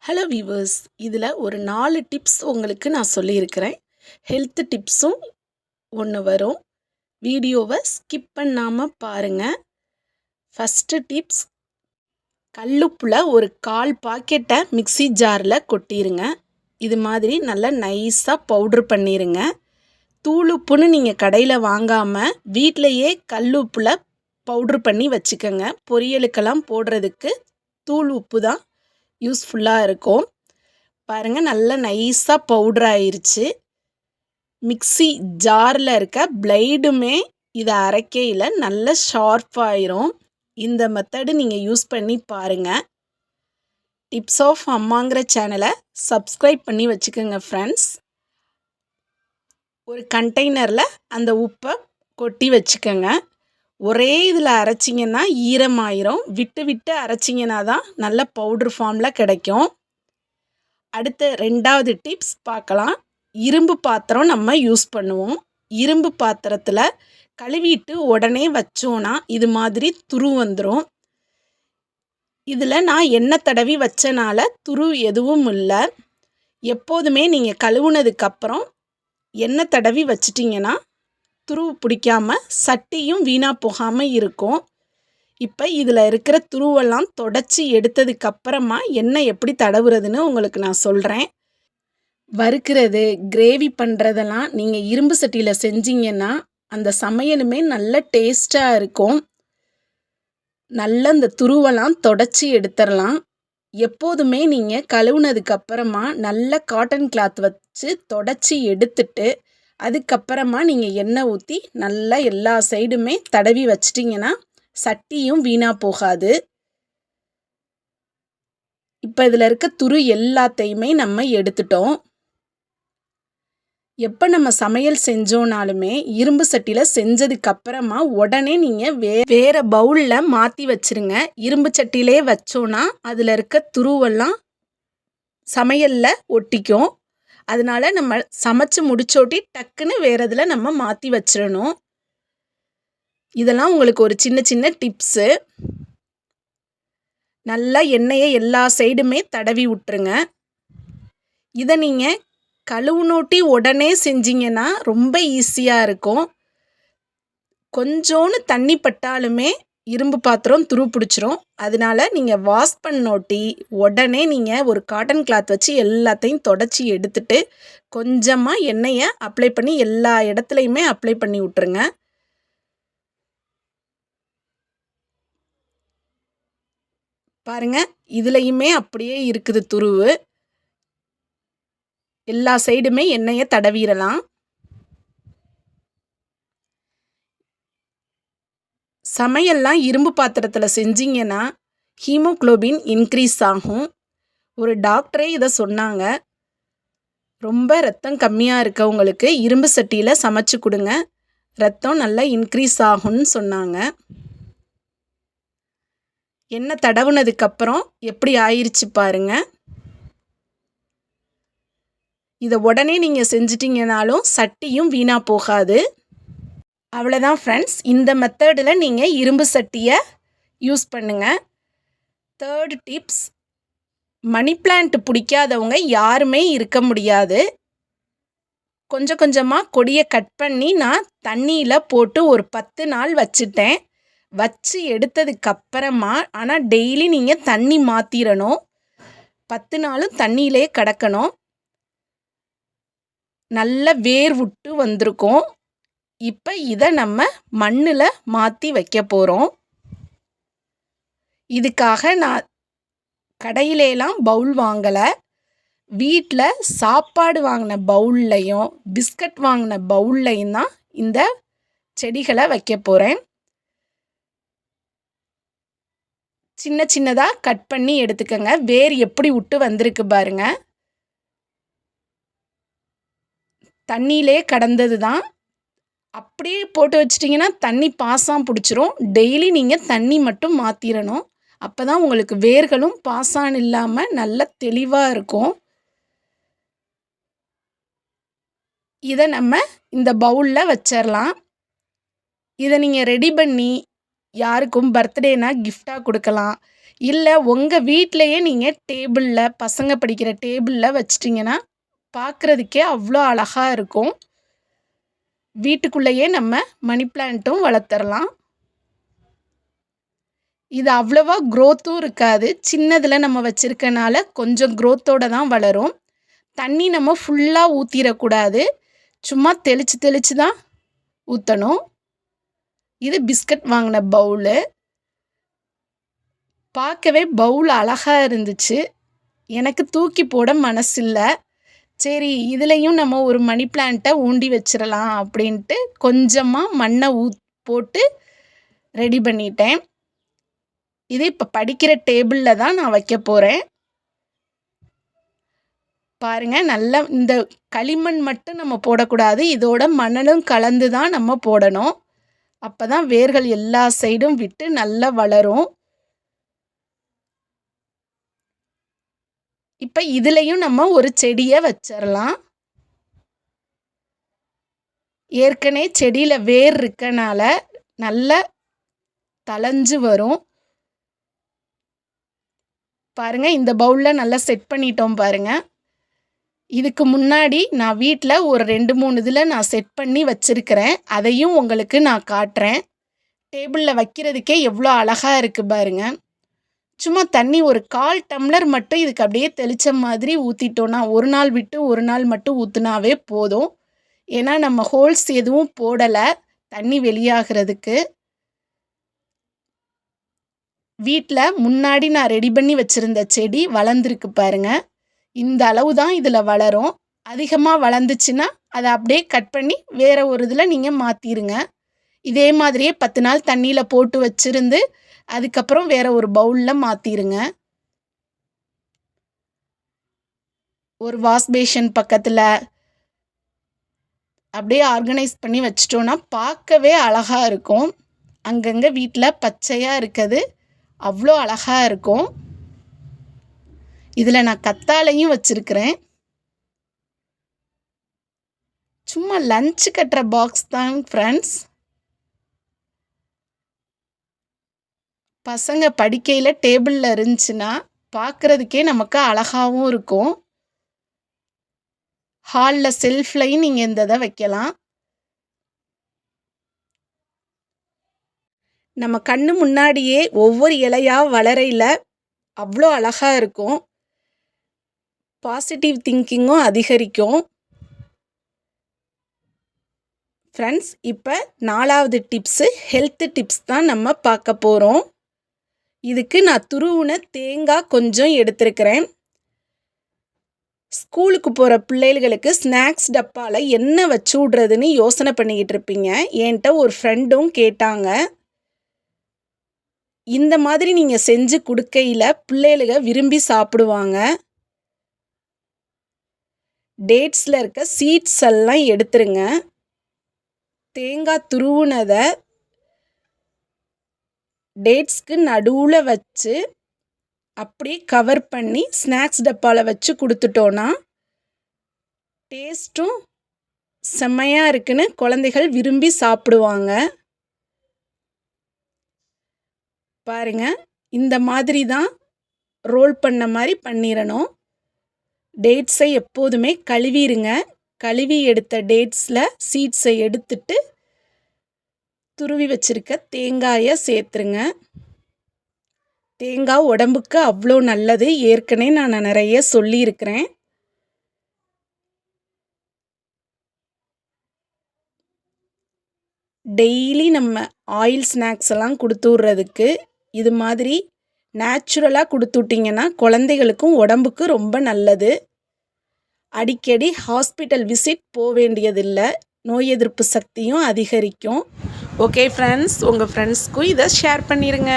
Hello viewers, இதில் ஒரு 4 tips உங்களுக்கு நான் சொல்லியிருக்கிறேன். ஹெல்த் டிப்ஸும் ஒன்று வரும். வீடியோவை ஸ்கிப் பண்ணாமல் பாருங்கள். ஃபஸ்ட்டு டிப்ஸ், கல்லுப்பில் ஒரு 1/4 பாக்கெட்டை மிக்ஸி ஜாரில் கொட்டிடுங்க. இது மாதிரி நல்லா நைஸாக பவுட்ரு பண்ணிடுங்க. தூளுப்புன்னு நீங்கள் கடையில் வாங்காமல் வீட்டிலையே கல்லுப்பில் பவுட்ரு பண்ணி வச்சுக்கோங்க. பொரியலுக்கெல்லாம் போடுறதுக்கு தூள் உப்பு தான் யூஸ்ஃபுல்லாக இருக்கும். பாருங்கள், நல்லா நைஸாக பவுட்ரு ஆயிடுச்சு. மிக்ஸி ஜாரில் இருக்க பிளேடுமே இதை அரைக்கையில் நல்ல ஷார்ப்பாயிரும். இந்த மெத்தடு நீங்கள் யூஸ் பண்ணி பாருங்கள். டிப்ஸ் ஆஃப் அம்மாங்கிற சேனலை சப்ஸ்கிரைப் பண்ணி வச்சுக்கோங்க ஃப்ரெண்ட்ஸ். ஒரு கண்டெய்னரில் அந்த உப்பை கொட்டி வச்சுக்கோங்க. ஒரே இதில் அரைச்சிங்கன்னா ஈரமாயிரும். விட்டு விட்டு அரைச்சிங்கன்னா தான் நல்ல பவுட்ரு ஃபார்மில் கிடைக்கும். அடுத்த 2வது டிப்ஸ் பார்க்கலாம். இரும்பு பாத்திரம் நம்ம யூஸ் பண்ணுவோம். இரும்பு பாத்திரத்தில் கழுவிட்டு உடனே வச்சோன்னா இது மாதிரி துரு வந்துடும். இதில் நான் எண்ணெய் தடவி வச்சனால துரு எதுவும் இல்லை. எப்போதுமே நீங்கள் கழுவுனதுக்கப்புறம் எண்ணெய் தடவி வச்சிட்டிங்கன்னா துரு பிடிக்காமல் சட்டியும் வீணாக போகாமல் இருக்கும். இப்போ இதில் இருக்கிற துருவெல்லாம் தொடச்சி எடுத்ததுக்கப்புறமா எண்ணெய் எப்படி தடவுறதுன்னு உங்களுக்கு நான் சொல்கிறேன். வறுக்கிறது, கிரேவி பண்ணுறதெல்லாம் நீங்கள் இரும்பு சட்டியில் செஞ்சிங்கன்னா அந்த சமையலுமே நல்ல டேஸ்ட்டாக இருக்கும். நல்ல அந்த துருவெல்லாம் தொடச்சி எடுத்துடலாம். எப்போதுமே நீங்கள் கழுவுனதுக்கப்புறமா நல்ல காட்டன் கிளாத் வச்சு தொடச்சி எடுத்துட்டு அதுக்கப்புறமா நீங்கள் எண்ணெய் ஊற்றி நல்லா எல்லா சைடுமே தடவி வச்சிட்டிங்கன்னா சட்டியும் வீணாக போகாது. இப்போ இதில் இருக்க துரு எல்லாத்தையுமே நம்ம எடுத்துட்டோம். எப்போ நம்ம சமையல் செஞ்சோனாலுமே இரும்பு சட்டியில் செஞ்சதுக்கப்புறமா உடனே நீங்கள் வேறு பவுலில் மாற்றி வச்சுருங்க. இரும்பு சட்டியிலே வச்சோன்னா அதில் இருக்க துருவெல்லாம் சமையலில் ஒட்டிக்கும். அதனால் நம்ம சமைச்சு முடிச்சோட்டி டக்குன்னு வேறு இதில் நம்ம மாற்றி வச்சிடணும். இதெல்லாம் உங்களுக்கு ஒரு சின்ன சின்ன டிப்ஸு. நல்லா எண்ணெயை எல்லா சைடுமே தடவி விட்டுருங்க. இதை நீங்கள் கழுவுனோட்டி உடனே செஞ்சிங்கன்னா ரொம்ப ஈஸியாக இருக்கும். கொஞ்சோன்னு தண்ணி பட்டாலுமே இரும்பு பாத்திரம் துரு பிடிச்சிரும். அதனால் நீங்கள் வாஷ் பண்ணோட்டி உடனே நீங்கள் ஒரு காட்டன் கிளாத் வச்சு எல்லாத்தையும் தொடச்சி எடுத்துட்டு கொஞ்சமாக எண்ணெயை அப்ளை பண்ணி எல்லா இடத்துலையுமே அப்ளை பண்ணி விட்டுருங்க. பாருங்கள், இதுலையுமே அப்படியே இருக்குது துருவு. எல்லா சைடுமே எண்ணெயை தடவிடலாம். சமையல்லாம் இரும்பு பாத்திரத்தில் செஞ்சிங்கன்னா ஹீமோக்ளோபின் இன்க்ரீஸ் ஆகும். ஒரு டாக்டரே இதை சொன்னாங்க. ரொம்ப ரத்தம் கம்மியாக இருக்கவங்களுக்கு இரும்பு சட்டியில் சமைச்சு கொடுங்க, ரத்தம் நல்லா இன்க்ரீஸ் ஆகும்னு சொன்னாங்க. எண்ணெய் தடவுனதுக்கப்புறம் எப்படி ஆயிடுச்சு பாருங்கள். இதை உடனே நீங்கள் செஞ்சிட்டிங்கனாலும் சட்டியும் வீணாக போகாது. அவ்வளோதான் ஃப்ரெண்ட்ஸ், இந்த மெத்தடில் நீங்கள் இரும்பு சட்டியை யூஸ் பண்ணுங்கள். 3rd டிப்ஸ், மணி பிளான்ட் பிடிக்காதவங்க யாருமே இருக்க முடியாது. கொஞ்சம் கொஞ்சமாக கொடியை கட் பண்ணி நான் தண்ணியில் போட்டு ஒரு 10 நாள் வச்சுட்டேன். வச்சு எடுத்ததுக்கப்புறமா ஆனால் டெய்லி நீங்கள் தண்ணி மாற்றிடணும். 10 நாளும் தண்ணியிலே கிடக்கணும். நல்ல வேர் விட்டு வந்திருக்கும். இப்போ இதை நம்ம மண்ணில் மாற்றி வைக்க போகிறோம். இதுக்காக நான் கடையிலலாம் பவுல் வாங்கலை. வீட்டில் சாப்பாடு வாங்கின பவுல்லையும் பிஸ்கட் வாங்கின பவுல்லையும் தான் இந்த செடிகளை வைக்க போகிறேன். சின்ன சின்னதாக கட் பண்ணி எடுத்துக்கோங்க. வேர் எப்படி விட்டு வந்திருக்கு பாருங்க. தண்ணியிலே கடந்தது தான். அப்படியே போட்டு வச்சிட்டிங்கன்னா தண்ணி பாசாம் பிடிச்சிரும். டெய்லி நீங்கள் தண்ணி மட்டும் மாற்றிடணும். அப்போ தான் உங்களுக்கு வேர்களும் பாசான் இல்லாமல் நல்ல தெளிவாக இருக்கும். இதை நம்ம இந்த பவுலில் வச்சிடலாம். இதை நீங்கள் ரெடி பண்ணி யாருக்கும் பர்த்டேனா கிஃப்டாக கொடுக்கலாம். இல்லை உங்கள் வீட்டிலையே நீங்கள் டேபிளில் பசங்க படிக்கிற டேபிளில் வச்சிட்டிங்கன்னா பார்க்குறதுக்கே அவ்வளோ அழகாக இருக்கும். வீட்டுக்குள்ளேயே நம்ம மணி பிளான்ட்டும் வளர்த்துறலாம். இது அவ்வளவா க்ரோத்தும் இருக்காது. சின்னதில் நம்ம வச்சுருக்கனால கொஞ்சம் க்ரோத்தோடு தான் வளரும். தண்ணி நம்ம ஃபுல்லாக ஊற்றிடக்கூடாது. சும்மா தெளித்து தெளித்து தான் ஊற்றணும். இது பிஸ்கட் வாங்கின பவுலு. பார்க்கவே பவுல் அழகாக இருந்துச்சு. எனக்கு தூக்கி போட மனசில்லை. சரி இதுலேயும் நம்ம ஒரு மணி பிளான்ட்டை ஊண்டி வச்சிடலாம் அப்படின்ட்டு கொஞ்சமாக மண்ணை போட்டு ரெடி பண்ணிட்டேன். இது இப்போ படிக்கிற டேபிளில் தான் நான் வைக்க போகிறேன். பாருங்கள், நல்லா இந்த களிமண் மட்டும் நம்ம போடக்கூடாது. இதோட மணலும் கலந்து தான் நம்ம போடணும். அப்போ தான் வேர்கள் எல்லா சைடும் விட்டு நல்லா வளரும். இப்போ இதுலேயும் நம்ம ஒரு செடியை வச்சிடலாம். ஏற்கனவே செடியில் வேர் இருக்கனால நல்லா தளைஞ்சு வரும். பாருங்கள், இந்த பவுலில் நல்லா செட் பண்ணிட்டோம் பாருங்கள். இதுக்கு முன்னாடி நான் வீட்டில் ஒரு 2-3 இதில் நான் செட் பண்ணி வச்சுருக்கிறேன். அதையும் உங்களுக்கு நான் காட்டுறேன். டேபிளில் வைக்கிறதுக்கே எவ்வளோ அழகாக இருக்குது பாருங்கள். சும்மா தண்ணி ஒரு 1/4 டம்ளர் மட்டும் இதுக்கு அப்படியே தெளித்த மாதிரி ஊற்றிட்டோன்னா, ஒரு நாள் விட்டு ஒரு நாள் மட்டும் ஊற்றினாவே போதும். ஏன்னா நம்ம ஹோல்ஸ் எதுவும் போடலை தண்ணி வெளியாகிறதுக்கு. வீட்டில் முன்னாடி நான் ரெடி பண்ணி வச்சுருந்த செடி வளர்ந்துருக்கு பாருங்கள். இந்த அளவு தான் இதில் வளரும். அதிகமாக வளர்ந்துச்சுன்னா அதை அப்படியே கட் பண்ணி வேறு ஒரு இதில் நீங்கள் மாற்றிடுங்க. இதே மாதிரியே 10 நாள் தண்ணியில் போட்டு வச்சுருந்து அதுக்கப்புறம் வேறு ஒரு பவுலில் மாற்றிடுங்க. ஒரு வாஷ் பேஷன் பக்கத்தில் அப்படியே ஆர்கனைஸ் பண்ணி வச்சிட்டோன்னா பார்க்கவே அழகாக இருக்கும். அங்கங்கே வீட்டில் பச்சையாக இருக்குது அவ்வளோ அழகாக இருக்கும். இதில் நான் கத்தாழையும் வச்சுருக்கிறேன். சும்மா லஞ்சு கட்டுற பாக்ஸ் தான் ஃப்ரெண்ட்ஸ். பசங்க படிக்கையில் டேபிளில் இருந்துச்சுன்னா பார்க்குறதுக்கே நமக்கு அழகாகவும் இருக்கும். ஹாலில் செல்ஃப்லையும் நீங்கள் இந்த இதை வைக்கலாம். நம்ம கண்ணு முன்னாடியே ஒவ்வொரு இலையாக வளரையில் அவ்வளோ அழகாக இருக்கும். பாசிட்டிவ் திங்கிங்கும் அதிகரிக்கும். ஃப்ரெண்ட்ஸ், இப்போ 4வது டிப்ஸு ஹெல்த்து டிப்ஸ் தான் நம்ம பார்க்க போகிறோம். இதுக்கு நான் துருவின தேங்காய் கொஞ்சம் எடுத்துருக்கிறேன். ஸ்கூலுக்கு போகிற பிள்ளைகளுக்கு ஸ்நாக்ஸ் டப்பாவில் என்ன வச்சு விட்றதுன்னு யோசனை பண்ணிக்கிட்டு இருப்பீங்க. என்கிட்ட ஒரு ஃப்ரெண்டும் கேட்டாங்க. இந்த மாதிரி நீங்கள் செஞ்சு கொடுக்கையில் பிள்ளைகளுக விரும்பி சாப்பிடுவாங்க. டேட்ஸில் இருக்க சீட்ஸ் எல்லாம் எடுத்துருங்க. தேங்காய் துருவுனதை டேட்ஸ்க்கு நடுவில் வச்சு அப்படியே கவர் பண்ணி ஸ்நாக்ஸ் டப்பாவில் வச்சு கொடுத்துட்டோன்னா டேஸ்ட்டும் செம்மையாக இருக்குன்னு குழந்தைகள் விரும்பி சாப்பிடுவாங்க. பாருங்கள், இந்த மாதிரி தான் ரோல் பண்ண மாதிரி பண்ணிடணும். டேட்ஸை எப்போதுமே கழுவிடுங்க. கழுவி எடுத்த டேட்ஸில் சீட்ஸை எடுத்துட்டு துருவி வச்சுருக்க தேங்காயை சேர்த்துருங்க. தேங்காய் உடம்புக்கு அவ்வளோ நல்லது. ஏற்கனவே நான் நிறைய சொல்லியிருக்கிறேன். டெய்லி நம்ம ஆயில் ஸ்நாக்ஸ் எல்லாம் கொடுத்து விட்றதுக்கு இது மாதிரி நேச்சுரலாக கொடுத்து விட்டிங்கன்னா குழந்தைகளுக்கும் உடம்புக்கு ரொம்ப நல்லது. அடிக்கடி ஹாஸ்பிட்டல் விசிட் போக வேண்டியதில்லை. நோய் எதிர்ப்பு சக்தியும் அதிகரிக்கும். ஓகே ஃப்ரெண்ட்ஸ், உங்கள் ஃப்ரெண்ட்ஸ்க்கும் இதை ஷேர் பண்ணிடுங்க.